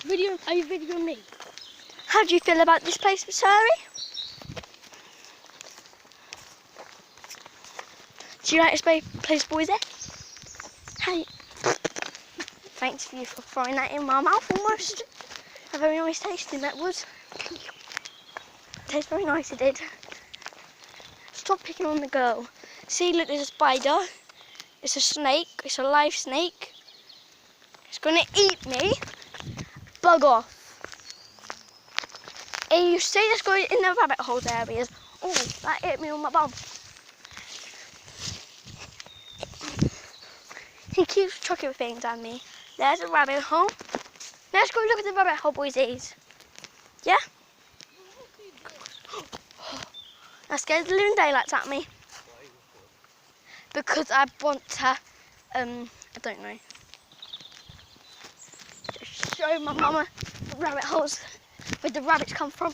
Are you videoing me? How do you feel about this place, Miss Harry? Do you like this place, boys? Hey. Thanks for you for throwing that in my mouth almost. A very nice tasting that was. Tastes very nice, it did. Stop picking on the girl. See, look, there's a spider. It's a snake. It's a live snake. It's gonna eat me. Bug off. And you say let's go in the rabbit hole areas. Oh, that hit me on my bum. He keeps chucking things at me. There's a rabbit hole. Let's go look at the rabbit hole, boysies. Yeah? That scares the living daylights at me. Because I want to, I don't know. Just show my mama the rabbit holes where the rabbits come from.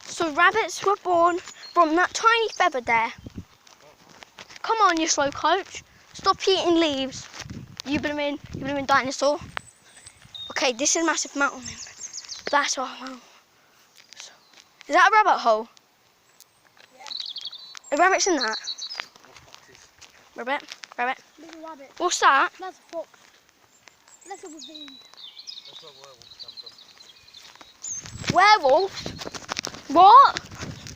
So rabbits were born from that tiny feather there. Come on, you slow coach. Stop eating leaves. You blooming dinosaur. Okay, this is a massive mountain. That's our mountain. Is that a rabbit hole? Yeah. A rabbit's in that? Rabbit? There's a rabbit. What's that? That's a fox. That's a ravine. That's where werewolves come from. Werewolves? What?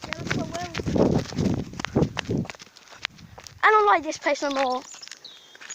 Yeah, that's where werewolves. I don't like this place no more.